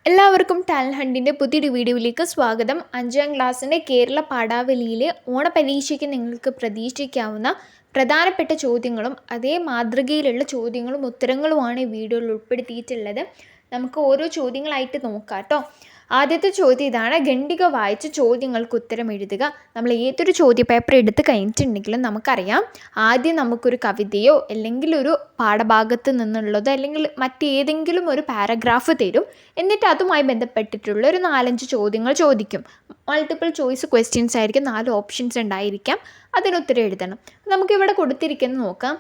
എല്ലാവർക്കും ടാലൻറ്റ് ഹണ്ടിൻ്റെ പുതിയൊരു വീഡിയോയിലേക്ക് സ്വാഗതം. 5ാം ക്ലാസ്സിൻ്റെ കേരള പാഠാവലിയിലെ ഓണപരീക്ഷയ്ക്ക് നിങ്ങൾക്ക് പ്രതീക്ഷിക്കാവുന്ന പ്രധാനപ്പെട്ട ചോദ്യങ്ങളും അതേ മാതൃകയിലുള്ള ചോദ്യങ്ങളും ഉത്തരങ്ങളുമാണ് ഈ വീഡിയോയിൽ ഉൾപ്പെടുത്തിയിട്ടുള്ളത്. നമുക്ക് ഓരോ ചോദ്യങ്ങളായിട്ട് നോക്കാം കേട്ടോ. ആദ്യത്തെ ചോദ്യം ഇതാണ്: ഖണ്ഡിക വായിച്ച് ചോദ്യങ്ങൾക്ക് ഉത്തരം എഴുതുക. നമ്മൾ ഏതൊരു ചോദ്യപേപ്പർ എടുത്ത് കഴിഞ്ഞിട്ടുണ്ടെങ്കിലും നമുക്കറിയാം, ആദ്യം നമുക്കൊരു കവിതയോ അല്ലെങ്കിൽ ഒരു പാഠഭാഗത്ത് നിന്നുള്ളതോ അല്ലെങ്കിൽ മറ്റേതെങ്കിലും ഒരു പാരഗ്രാഫ് തരും. എന്നിട്ട് അതുമായി ബന്ധപ്പെട്ടിട്ടുള്ള ഒരു 4-5 ചോദ്യങ്ങൾ ചോദിക്കും. മൾട്ടിപ്പിൾ ചോയ്സ് ക്വസ്റ്റ്യൻസ് ആയിരിക്കും, 4 ഓപ്ഷൻസ് ഉണ്ടായിരിക്കാം. അതിനുത്തരം എഴുതണം. നമുക്കിവിടെ കൊടുത്തിരിക്കുന്നത് നോക്കാം.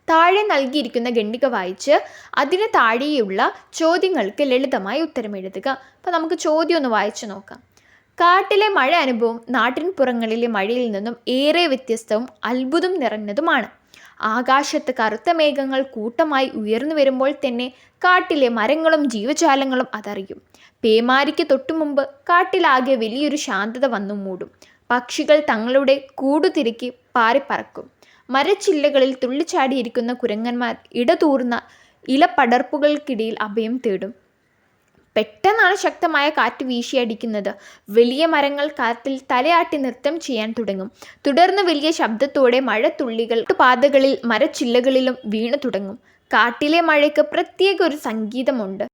താഴെ നൽകിയിരിക്കുന്ന ഖണ്ഡിക വായിച്ച് അതിന് താഴെയുള്ള ചോദ്യങ്ങൾക്ക് ലളിതമായി ഉത്തരം എഴുതുക. അപ്പോൾ നമുക്ക് ചോദ്യം ഒന്ന് വായിച്ചു നോക്കാം. കാട്ടിലെ മഴ അനുഭവം നാട്ടിൻപുറങ്ങളിലെ മഴയിൽ നിന്നും ഏറെ വ്യത്യസ്തവും അത്ഭുതം നിറഞ്ഞതുമാണ്. ആകാശത്ത് കറുത്ത മേഘങ്ങൾ കൂട്ടമായി ഉയർന്നു വരുമ്പോൾ തന്നെ കാട്ടിലെ മരങ്ങളും ജീവജാലങ്ങളും അതറിയും. പേമാരിക്ക് തൊട്ടുമുമ്പ് കാട്ടിലാകെ വലിയൊരു ശാന്തത വന്നു മൂടും. പക്ഷികൾ തങ്ങളുടെ കൂടുതിരക്കി പാറിപ്പറക്കും. മരച്ചില്ലകളിൽ തുള്ളിച്ചാടിയിരിക്കുന്ന കുരങ്ങന്മാർ ഇടതൂർന്ന ഇലപ്പടർപ്പുകൾക്കിടയിൽ അഭയം തേടും. പെട്ടെന്നാണ് ശക്തമായ കാറ്റ് വീശിയടിക്കുന്നത്. വലിയ മരങ്ങൾ കാറ്റിൽ തലയാട്ടി നൃത്തം ചെയ്യാൻ തുടങ്ങും. തുടർന്ന് വലിയ ശബ്ദത്തോടെ മഴത്തുള്ളികൾ പാതകളിൽ മരച്ചില്ലകളിലും വീണു തുടങ്ങും. കാട്ടിലെ മഴയ്ക്ക് പ്രത്യേക ഒരു സംഗീതമുണ്ട്.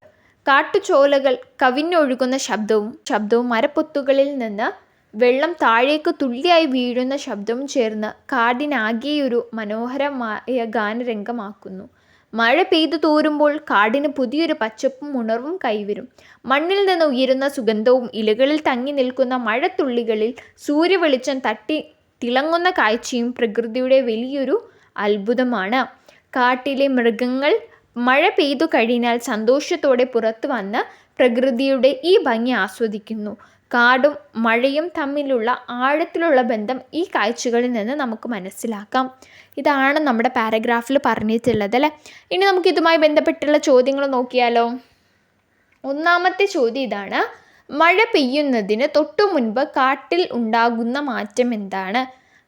കാട്ടുചോലകൾ കവിഞ്ഞൊഴുകുന്ന ശബ്ദവും മരപ്പൊത്തുകളിൽ നിന്ന് വെള്ളം താഴേക്ക് തുള്ളിയായി വീഴുന്ന ശബ്ദവും ചേർന്ന് കാടിനാകെയൊരു മനോഹരമായ ഗാനരംഗമാക്കുന്നു. മഴ പെയ്തു തോരുമ്പോൾ കാടിന് പുതിയൊരു പച്ചപ്പും ഉണർവും കൈവരും. മണ്ണിൽ നിന്ന് ഉയരുന്ന സുഗന്ധവും ഇലകളിൽ തങ്ങി നിൽക്കുന്ന മഴത്തുള്ളികളിൽ സൂര്യവെളിച്ചം തട്ടി തിളങ്ങുന്ന കാഴ്ചയും പ്രകൃതിയുടെ വലിയൊരു അത്ഭുതമാണ്. കാട്ടിലെ മൃഗങ്ങൾ മഴ പെയ്തു കഴിഞ്ഞാൽ സന്തോഷത്തോടെ പുറത്തു വന്ന് പ്രകൃതിയുടെ ഈ ഭംഗി ആസ്വദിക്കുന്നു. കാടും മഴയും തമ്മിലുള്ള ആഴത്തിലുള്ള ബന്ധം ഈ കാഴ്ചകളിൽ നിന്ന് നമുക്ക് മനസ്സിലാക്കാം. ഇതാണ് നമ്മുടെ പാരഗ്രാഫിൽ പറഞ്ഞിട്ടുള്ളത് അല്ലേ. ഇനി നമുക്ക് ഇതുമായി ബന്ധപ്പെട്ടുള്ള ചോദ്യങ്ങൾ നോക്കിയാലോ. ഒന്നാമത്തെ ചോദ്യം ഇതാണ്: മഴ പെയ്യുന്നതിന് തൊട്ടു മുൻപ് കാട്ടിൽ ഉണ്ടാകുന്ന മാറ്റം എന്താണ്?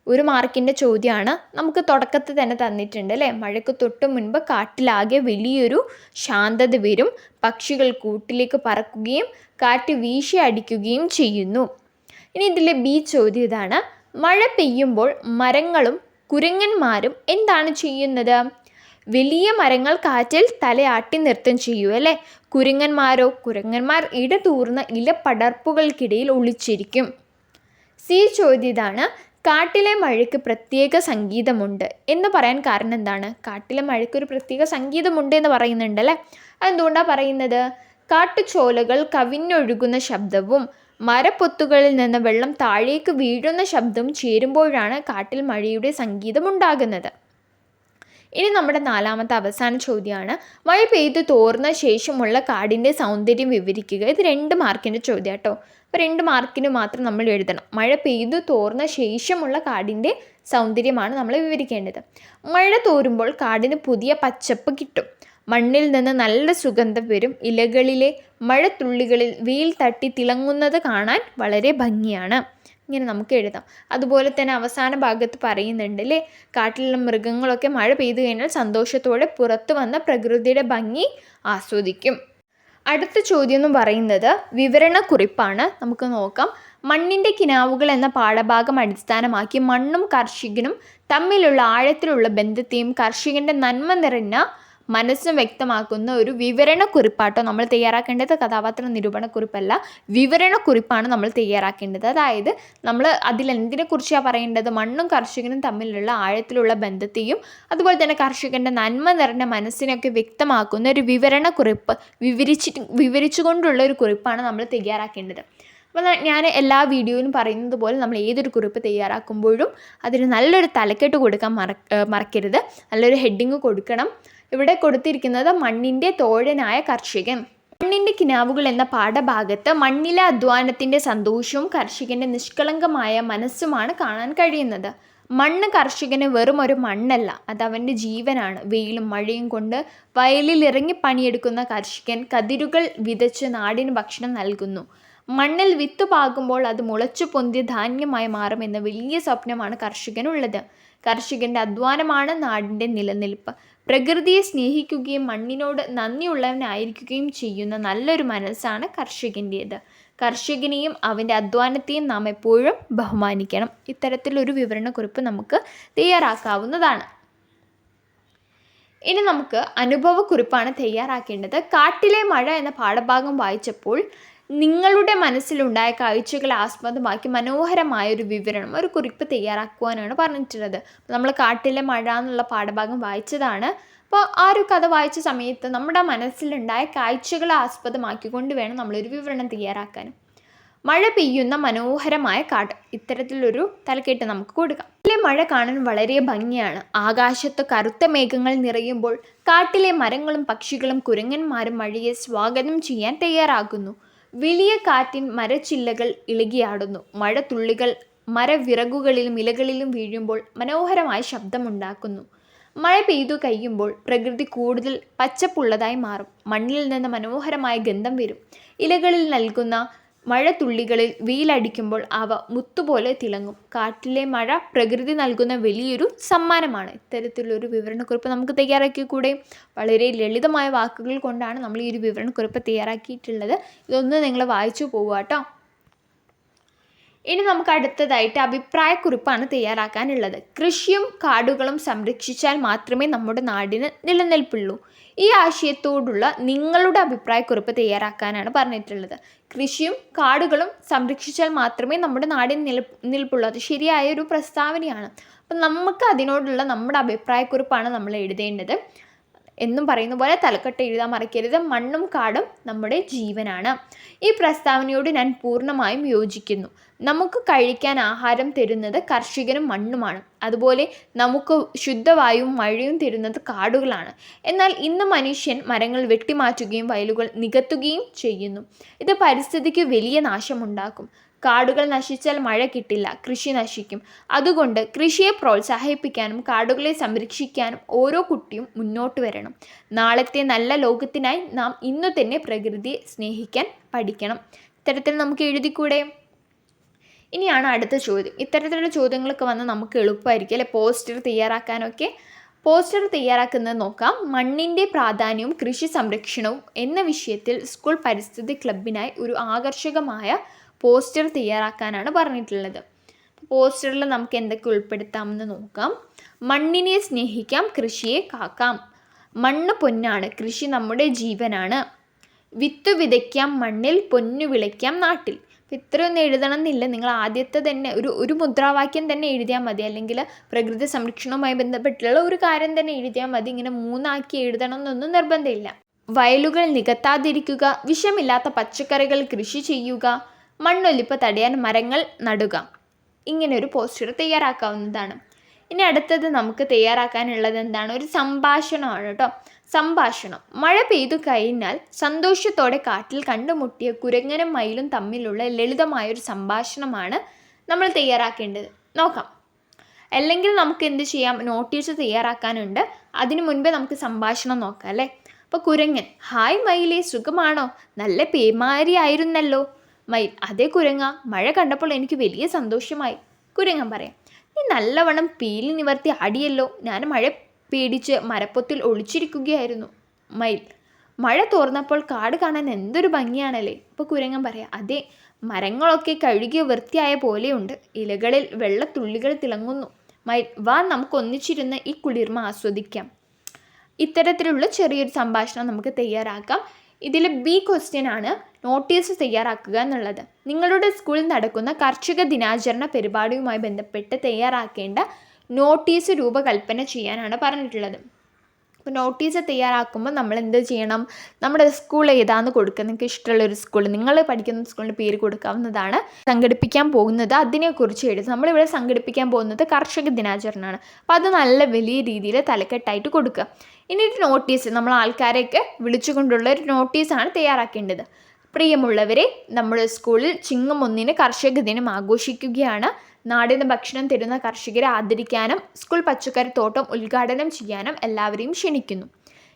1 മാർക്കിൻ്റെ ചോദ്യമാണ്. നമുക്ക് തുടക്കത്തിൽ തന്നെ തന്നിട്ടുണ്ട് അല്ലേ. മഴയ്ക്ക് തൊട്ടു മുൻപ് കാട്ടിലാകെ വലിയൊരു ശാന്തത വരും. പക്ഷികൾ കൂട്ടിലേക്ക് പറക്കുകയും കാറ്റ് വീശി അടിക്കുകയും ചെയ്യുന്നു. ഇനി ഇതിലെ ബി ചോദ്യം ഇതാണ്: മഴ പെയ്യുമ്പോൾ മരങ്ങളും കുരങ്ങന്മാരും എന്താണ് ചെയ്യുന്നത്? വലിയ മരങ്ങൾ കാറ്റിൽ തലയാട്ടി നൃത്തം ചെയ്യൂ അല്ലേ. കുരങ്ങന്മാർ ഇടതൂർന്ന ഇലപ്പടർപ്പുകൾക്കിടയിൽ ഒളിച്ചിരിക്കും. സി ചോദ്യം ഇതാണ്: കാട്ടിലെ മഴയ്ക്ക് പ്രത്യേക സംഗീതമുണ്ട് എന്ന് പറയാൻ കാരണം എന്താണ്? കാട്ടിലെ മഴയ്ക്ക് ഒരു പ്രത്യേക സംഗീതമുണ്ട് എന്ന് പറയുന്നുണ്ട് അല്ലേ. അതെന്തുകൊണ്ടാണ് പറയുന്നത്? കാട്ടുചോലകൾ കവിഞ്ഞൊഴുകുന്ന ശബ്ദവും മരപ്പൊത്തുകളിൽ നിന്ന് വെള്ളം താഴേക്ക് വീഴുന്ന ശബ്ദവും ചേരുമ്പോഴാണ് കാട്ടിൽ മഴയുടെ സംഗീതം ഉണ്ടാകുന്നത്. ഇനി നമ്മുടെ 4ാമത്തെ അവസാന ചോദ്യമാണ്: മഴ പെയ്തു തോർന്ന ശേഷമുള്ള കാടിൻ്റെ സൗന്ദര്യം വിവരിക്കുക. ഇത് 2 മാർക്കിൻ്റെ ചോദ്യം കേട്ടോ. അപ്പോൾ 2 മാർക്കിന് മാത്രം നമ്മൾ എഴുതണം. മഴ പെയ്തു തോർന്ന ശേഷമുള്ള കാടിൻ്റെ സൗന്ദര്യമാണ് നമ്മൾ വിവരിക്കേണ്ടത്. മഴ തോരുമ്പോൾ കാടിന് പുതിയ പച്ചപ്പ് കിട്ടും. മണ്ണിൽ നിന്ന് നല്ല സുഗന്ധം വരും. ഇലകളിലെ മഴത്തുള്ളികളിൽ വെയിൽ തട്ടി തിളങ്ങുന്നത് കാണാൻ വളരെ ഭംഗിയാണ്. ഇങ്ങനെ നമുക്ക് എഴുതാം. അതുപോലെ തന്നെ അവസാന ഭാഗത്ത് പറയുന്നുണ്ട് അല്ലേ, കാട്ടിലുള്ള മൃഗങ്ങളൊക്കെ മഴ പെയ്തു കഴിഞ്ഞാൽ സന്തോഷത്തോടെ പുറത്തു വന്ന പ്രകൃതിയുടെ ഭംഗി ആസ്വദിക്കും. അടുത്ത ചോദ്യം എന്ന് പറയുന്നത് വിവരണക്കുറിപ്പാണ്. നമുക്ക് നോക്കാം. മണ്ണിൻ്റെ കിനാവുകൾ എന്ന പാഠഭാഗം അടിസ്ഥാനമാക്കി മണ്ണും കർഷകനും തമ്മിലുള്ള ആഴത്തിലുള്ള ബന്ധത്തെയും കർഷകൻ്റെ നന്മ നിറഞ്ഞ മനസ്സും വ്യക്തമാക്കുന്ന ഒരു വിവരണക്കുറിപ്പാട്ടോ നമ്മൾ തയ്യാറാക്കേണ്ടത്. കഥാപാത്ര നിരൂപണക്കുറിപ്പല്ല, വിവരണക്കുറിപ്പാണ് നമ്മൾ തയ്യാറാക്കേണ്ടത്. അതായത് നമ്മൾ അതിലെന്തിനെക്കുറിച്ചാണ് പറയേണ്ടത്? മണ്ണും കർഷകനും തമ്മിലുള്ള ആഴത്തിലുള്ള ബന്ധത്തെയും അതുപോലെ തന്നെ കർഷകൻ്റെ നന്മ നിറഞ്ഞ മനസ്സിനെയൊക്കെ വ്യക്തമാക്കുന്ന ഒരു വിവരണക്കുറിപ്പ് വിവരിച്ചുകൊണ്ടുള്ള ഒരു കുറിപ്പാണ് നമ്മൾ തയ്യാറാക്കേണ്ടത്. അപ്പോൾ ഞാൻ എല്ലാ വീഡിയോയിലും പറയുന്നത് പോലെ നമ്മൾ ഏതൊരു കുറിപ്പ് തയ്യാറാക്കുമ്പോഴും അതിന് നല്ലൊരു തലക്കെട്ട് കൊടുക്കാൻ മറക്കരുത്. നല്ലൊരു ഹെഡിങ് കൊടുക്കണം. ഇവിടെ കൊടുത്തിരിക്കുന്നത് മണ്ണിൻ്റെ തോഴനായ കർഷകൻ. മണ്ണിൻ്റെ കിനാവുകൾ എന്ന പാഠഭാഗത്ത് മണ്ണിലെ അധ്വാനത്തിൻ്റെ സന്തോഷവും കർഷകൻ്റെ നിഷ്കളങ്കമായ മനസ്സുമാണ് കാണാൻ കഴിയുന്നത്. മണ്ണ് കർഷകന് വെറും ഒരു മണ്ണല്ല, അത് അവൻ്റെ ജീവനാണ്. വെയിലും മഴയും കൊണ്ട് വയലിൽ ഇറങ്ങി പണിയെടുക്കുന്ന കർഷകൻ കതിരുകൾ വിതച്ച് നാടിന് ഭക്ഷണം നൽകുന്നു. മണ്ണിൽ വിത്ത് പാകുമ്പോൾ അത് മുളച്ചു പൊന്തിയ ധാന്യമായി മാറുമെന്ന വലിയ സ്വപ്നമാണ് കർഷകനുള്ളത്. കർഷകൻ്റെ അധ്വാനമാണ് നാടിൻ്റെ നിലനിൽപ്പ്. പ്രകൃതിയെ സ്നേഹിക്കുകയും മണ്ണിനോട് നന്ദിയുള്ളവനായിരിക്കുകയും ചെയ്യുന്ന നല്ലൊരു മനസ്സാണ് കർഷകൻ്റേത്. കർഷകനെയും അവൻ്റെ അധ്വാനത്തെയും നാം എപ്പോഴും ബഹുമാനിക്കണം. ഇത്തരത്തിലൊരു വിവരണക്കുറിപ്പ് നമുക്ക് തയ്യാറാക്കാവുന്നതാണ്. ഇനി നമുക്ക് അനുഭവക്കുറിപ്പാണ് തയ്യാറാക്കേണ്ടത്. കാട്ടിലെ മഴ എന്ന പാഠഭാഗം വായിച്ചപ്പോൾ നിങ്ങളുടെ മനസ്സിലുണ്ടായ കാഴ്ചകളെ ആസ്പദമാക്കി മനോഹരമായൊരു വിവരണം, ഒരു കുറിപ്പ് തയ്യാറാക്കുവാനാണ് പറഞ്ഞിട്ടുള്ളത്. നമ്മൾ കാട്ടിലെ മഴ എന്നുള്ള പാഠഭാഗം വായിച്ചതാണ്. അപ്പോൾ ആ ഒരു കഥ വായിച്ച സമയത്ത് നമ്മുടെ മനസ്സിലുണ്ടായ കാഴ്ചകളെ ആസ്പദമാക്കിക്കൊണ്ട് വേണം നമ്മളൊരു വിവരണം തയ്യാറാക്കാൻ. മഴ പെയ്യുന്ന മനോഹരമായ കാട്, ഇത്തരത്തിലൊരു തലക്കെട്ട് നമുക്ക് കൊടുക്കാം. കാട്ടിലെ മഴ കാണാൻ വളരെ ഭംഗിയാണ്. ആകാശത്ത് കറുത്ത മേഘങ്ങൾ നിറയുമ്പോൾ കാട്ടിലെ മരങ്ങളും പക്ഷികളും കുരങ്ങന്മാരും മഴയെ സ്വാഗതം ചെയ്യാൻ തയ്യാറാകുന്നു. വലിയ കാറ്റിൻ മരച്ചില്ലകൾ ഇളകിയാടുന്നു. മഴത്തുള്ളികൾ മരവിറകുകളിലും ഇലകളിലും വീഴുമ്പോൾ മനോഹരമായ ശബ്ദമുണ്ടാക്കുന്നു. മഴ പെയ്തു കഴിയുമ്പോൾ പ്രകൃതി കൂടുതൽ പച്ചപ്പുള്ളതായി മാറും. മണ്ണിൽ നിന്ന് മനോഹരമായ ഗന്ധം വരും. ഇലകളിൽ നൽകുന്ന മഴത്തുള്ളികളിൽ വെയിലടിക്കുമ്പോൾ അവ മുത്തുപോലെ തിളങ്ങും. കാട്ടിലെ മഴ പ്രകൃതി നൽകുന്ന വലിയൊരു സമ്മാനമാണ്. ഇത്തരത്തിലൊരു വിവരണക്കുറിപ്പ് നമുക്ക് തയ്യാറാക്കിക്കൂടെ? വളരെ ലളിതമായ വാക്കുകൾ കൊണ്ടാണ് നമ്മൾ ഈ ഒരു വിവരണക്കുറിപ്പ് തയ്യാറാക്കിയിട്ടുള്ളത്. ഇതൊന്ന് നിങ്ങൾ വായിച്ചു പോവുക കേട്ടോ. ഇനി നമുക്ക് അടുത്തതായിട്ട് അഭിപ്രായക്കുറിപ്പാണ് തയ്യാറാക്കാനുള്ളത്. കൃഷിയും കാടുകളും സംരക്ഷിച്ചാൽ മാത്രമേ നമ്മുടെ നാടിന് നിലനിൽപ്പുള്ളൂ. ഈ ആശയത്തോടുള്ള നിങ്ങളുടെ അഭിപ്രായക്കുറിപ്പ് തയ്യാറാക്കാനാണ് പറഞ്ഞിട്ടുള്ളത്. കൃഷിയും കാടുകളും സംരക്ഷിച്ചാൽ മാത്രമേ നമ്മുടെ നാടിന് നിലനിൽപ്പുള്ളൂ. അത് ശരിയായ ഒരു പ്രസ്താവനയാണ്. അപ്പം നമുക്ക് അതിനോടുള്ള നമ്മുടെ അഭിപ്രായക്കുറിപ്പാണ് നമ്മൾ എഴുതേണ്ടത്. എന്നും പറയുന്ന പോലെ തലക്കെട്ട് എഴുതാൻ മറക്കരുത്. മണ്ണും കാടും നമ്മുടെ ജീവനാണ്. ഈ പ്രസ്താവനയോട് ഞാൻ പൂർണ്ണമായും യോജിക്കുന്നു. നമുക്ക് കഴിക്കാൻ ആഹാരം തരുന്നത് കർഷകനും മണ്ണുമാണ്. അതുപോലെ നമുക്ക് ശുദ്ധവായുവും മഴയും തരുന്നത് കാടുകളാണ്. എന്നാൽ ഇന്ന് മനുഷ്യൻ മരങ്ങൾ വെട്ടിമാറ്റുകയും വയലുകൾ നികത്തുകയും ചെയ്യുന്നു. ഇത് പരിസ്ഥിതിക്ക് വലിയ നാശമുണ്ടാക്കും. കാടുകൾ നശിച്ചാൽ മഴ കിട്ടില്ല, കൃഷി നശിക്കും. അതുകൊണ്ട് കൃഷിയെ പ്രോത്സാഹിപ്പിക്കാനും കാടുകളെ സംരക്ഷിക്കാനും ഓരോ കുട്ടിയും മുന്നോട്ട് വരണം. നാളത്തെ നല്ല ലോകത്തിനായി നാം ഇന്നു തന്നെ പ്രകൃതിയെ സ്നേഹിക്കാൻ പഠിക്കണം. ഇത്തരത്തിൽ നമുക്ക് എഴുതിക്കൂടെ? ഇനിയാണ് അടുത്ത ചോദ്യം. ഇത്തരത്തിലുള്ള ചോദ്യങ്ങളൊക്കെ വന്ന് നമുക്ക് എളുപ്പമായിരിക്കും അല്ലെ, പോസ്റ്റർ തയ്യാറാക്കാനൊക്കെ. പോസ്റ്റർ തയ്യാറാക്കുന്നത് നോക്കാം. മണ്ണിൻ്റെ പ്രാധാന്യവും കൃഷി സംരക്ഷണവും എന്ന വിഷയത്തിൽ സ്കൂൾ പരിസ്ഥിതി ക്ലബിനായി ഒരു ആകർഷകമായ പോസ്റ്റർ തയ്യാറാക്കാനാണ് പറഞ്ഞിട്ടുള്ളത്. പോസ്റ്ററിൽ നമുക്ക് എന്തൊക്കെ ഉൾപ്പെടുത്താമെന്ന് നോക്കാം. മണ്ണിനെ സ്നേഹിക്കാം, കൃഷിയെ കാക്കാം. മണ്ണ് പൊന്നാണ്, കൃഷി നമ്മുടെ ജീവനാണ്. വിത്ത് വിതയ്ക്കാം മണ്ണിൽ, പൊന്നു വിളയ്ക്കാം നാട്ടിൽ. അപ്പം ഇത്രയൊന്നും എഴുതണം എന്നില്ല. നിങ്ങൾ ആദ്യത്തെ തന്നെ ഒരു മുദ്രാവാക്യം തന്നെ എഴുതിയാൽ മതി. അല്ലെങ്കിൽ പ്രകൃതി സംരക്ഷണവുമായി ബന്ധപ്പെട്ടുള്ള ഒരു കാര്യം തന്നെ എഴുതിയാൽ മതി. ഇങ്ങനെ മൂന്നാക്കി എഴുതണം എന്നൊന്നും നിർബന്ധമില്ല. വയലുകൾ നികത്താതിരിക്കുക, വിഷമില്ലാത്ത പച്ചക്കറികൾ കൃഷി ചെയ്യുക, മണ്ണൊലിപ്പ് തടയാൻ മരങ്ങൾ നടുക. ഇങ്ങനെ ഒരു പോസ്റ്റർ തയ്യാറാക്കാവുന്നതാണ്. ഇനി അടുത്തത് നമുക്ക് തയ്യാറാക്കാനുള്ളത് എന്താണ്? ഒരു സംഭാഷണമാണ് കേട്ടോ. സംഭാഷണം. മഴ പെയ്തു കഴിഞ്ഞാൽ സന്തോഷത്തോടെ കാട്ടിൽ കണ്ടുമുട്ടിയ കുരങ്ങനും മയിലും തമ്മിലുള്ള ലളിതമായൊരു സംഭാഷണമാണ് നമ്മൾ തയ്യാറാക്കേണ്ടത്. നോക്കാം. അല്ലെങ്കിൽ നമുക്ക് എന്ത് ചെയ്യാം? നോട്ടീസ് തയ്യാറാക്കാനുണ്ട്. അതിനു മുൻപേ നമുക്ക് സംഭാഷണം നോക്കാം അല്ലേ. അപ്പോൾ കുരങ്ങൻ: ഹായ് മയിലേ, സുഖമാണോ? നല്ല പേമാരിയായിരുന്നല്ലോ. മയിൽ: അതേ കുരങ്ങ, മഴ കണ്ടപ്പോൾ എനിക്ക് വലിയ സന്തോഷമായി. കുരങ്ങൻ പറയാം: നീ നല്ലവണ്ണം പീലി നിവർത്തി ആടിയല്ലോ. ഞാൻ മഴ പേടിച്ച് മരപ്പൊത്തിൽ ഒളിച്ചിരിക്കുകയായിരുന്നു. മയിൽ: മഴ തോർന്നപ്പോൾ കാട് കാണാൻ എന്തൊരു ഭംഗിയാണല്ലേ. അപ്പോൾ കുരങ്ങൻ പറയാം: അതെ, മരങ്ങളൊക്കെ കഴുകി വൃത്തിയായ പോലെയുണ്ട്. ഇലകളിൽ വെള്ളത്തുള്ളികൾ തിളങ്ങുന്നു. മയിൽ: വാ, നമുക്ക് ഒന്നിച്ചിരുന്ന് ഈ കുളിർമ ആസ്വദിക്കാം. ഇത്തരത്തിലുള്ള ചെറിയൊരു സംഭാഷണം നമുക്ക് തയ്യാറാക്കാം. ഇതിൽ ബി ക്വസ്റ്റ്യൻ ആണ് നോട്ടീസ് തയ്യാറാക്കുക എന്നുള്ളത്. നിങ്ങളുടെ സ്കൂളിൽ നടക്കുന്ന കർഷക ദിനാചരണ പരിപാടിയുമായി ബന്ധപ്പെട്ട് തയ്യാറാക്കേണ്ട നോട്ടീസ് രൂപകൽപ്പന ചെയ്യാനാണ് പറഞ്ഞിട്ടുള്ളത്. അപ്പോൾ നോട്ടീസ് തയ്യാറാക്കുമ്പോൾ നമ്മൾ എന്ത് ചെയ്യണം? നമ്മുടെ സ്കൂൾ ഏതാണെന്ന് കൊടുക്കുക. നിങ്ങൾക്ക് ഇഷ്ടമുള്ളൊരു സ്കൂൾ, നിങ്ങൾ പഠിക്കുന്ന സ്കൂളിൻ്റെ പേര് കൊടുക്കാവുന്നതാണ്. സംഘടിപ്പിക്കാൻ പോകുന്നത് അതിനെക്കുറിച്ച് എഴുതും. നമ്മളിവിടെ സംഘടിപ്പിക്കാൻ പോകുന്നത് കർഷക ദിനാചരണമാണ്. അപ്പോൾ അത് നല്ല വലിയ രീതിയിൽ തലക്കെട്ടായിട്ട് കൊടുക്കുക. ഇനി ഒരു നോട്ടീസ്, നമ്മൾ ആൾക്കാരെയൊക്കെ വിളിച്ചുകൊണ്ടുള്ള ഒരു നോട്ടീസാണ് തയ്യാറാക്കേണ്ടത്. പ്രിയമുള്ളവരെ, നമ്മുടെ സ്കൂളിൽ ചിങ്ങം 1 കർഷക ദിനം ആഘോഷിക്കുകയാണ്. നാടിന് ഭക്ഷണം തരുന്ന കർഷകരെ ആദരിക്കാനും സ്കൂൾ പച്ചക്കറി തോട്ടം ഉദ്ഘാടനം ചെയ്യാനും എല്ലാവരെയും ക്ഷണിക്കുന്നു.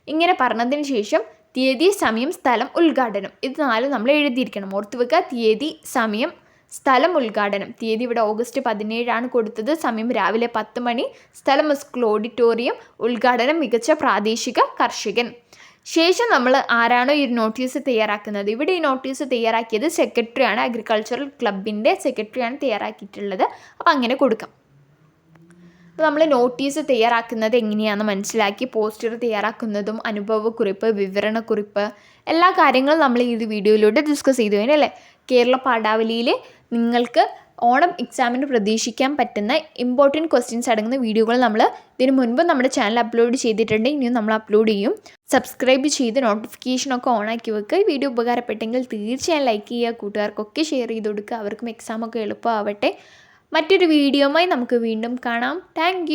ഇങ്ങനെ പറഞ്ഞതിന് ശേഷം തീയതി, സമയം, സ്ഥലം, ഉദ്ഘാടനം, ഇത് 4 നമ്മൾ എഴുതിയിരിക്കണം. ഓർത്ത് വെക്കുക: തീയതി, സമയം, സ്ഥലം ഉദ്ഘാടനം തീയതി ഇവിടെ ഓഗസ്റ്റ് 17 കൊടുത്തത്. സമയം രാവിലെ 10 മണി. സ്ഥലം സ്കൂൾ ഓഡിറ്റോറിയം. ഉദ്ഘാടനം മികച്ച പ്രാദേശിക കർഷകൻ. ശേഷം നമ്മൾ ആരാണോ ഈ നോട്ടീസ് തയ്യാറാക്കുന്നത്, ഇവിടെ ഈ നോട്ടീസ് തയ്യാറാക്കിയത് സെക്രട്ടറിയാണ്, അഗ്രികൾച്ചറൽ ക്ലബിൻ്റെ സെക്രട്ടറിയാണ് തയ്യാറാക്കിയിട്ടുള്ളത്. അപ്പോൾ അങ്ങനെ കൊടുക്കാം. അപ്പോൾ നമ്മൾ നോട്ടീസ് തയ്യാറാക്കുന്നത് എങ്ങനെയാണെന്ന് മനസ്സിലാക്കി. പോസ്റ്റർ തയ്യാറാക്കുന്നതും അനുഭവക്കുറിപ്പ്, വിവരണക്കുറിപ്പ്, എല്ലാ കാര്യങ്ങളും നമ്മൾ ഈ വീഡിയോയിലൂടെ ഡിസ്കസ് ചെയ്തു കഴിഞ്ഞു അല്ലേ. കേരള പാഠാവലിയിൽ നിങ്ങൾക്ക് ഓണം എക്സാമിന് പ്രതീക്ഷിക്കാൻ പറ്റുന്ന ഇമ്പോർട്ടൻറ്റ് ക്വസ്റ്റ്യൻസ് അടങ്ങുന്ന വീഡിയോകൾ നമ്മൾ ഇതിനു മുൻപ് നമ്മുടെ ചാനൽ അപ്ലോഡ് ചെയ്തിട്ടുണ്ട്. ഇനിയും നമ്മൾ അപ്ലോഡ് ചെയ്യും. സബ്സ്ക്രൈബ് ചെയ്ത് നോട്ടിഫിക്കേഷനൊക്കെ ഓണാക്കി വെക്കുക. ഈ വീഡിയോ ഉപകാരപ്പെട്ടെങ്കിൽ തീർച്ചയായും ലൈക്ക് ചെയ്യുക, കൂട്ടുകാർക്കൊക്കെ ഷെയർ ചെയ്ത് കൊടുക്കുക. അവർക്കും എക്സാമൊക്കെ എളുപ്പമാവട്ടെ. മറ്റൊരു വീഡിയോയുമായി നമുക്ക് വീണ്ടും കാണാം. താങ്ക്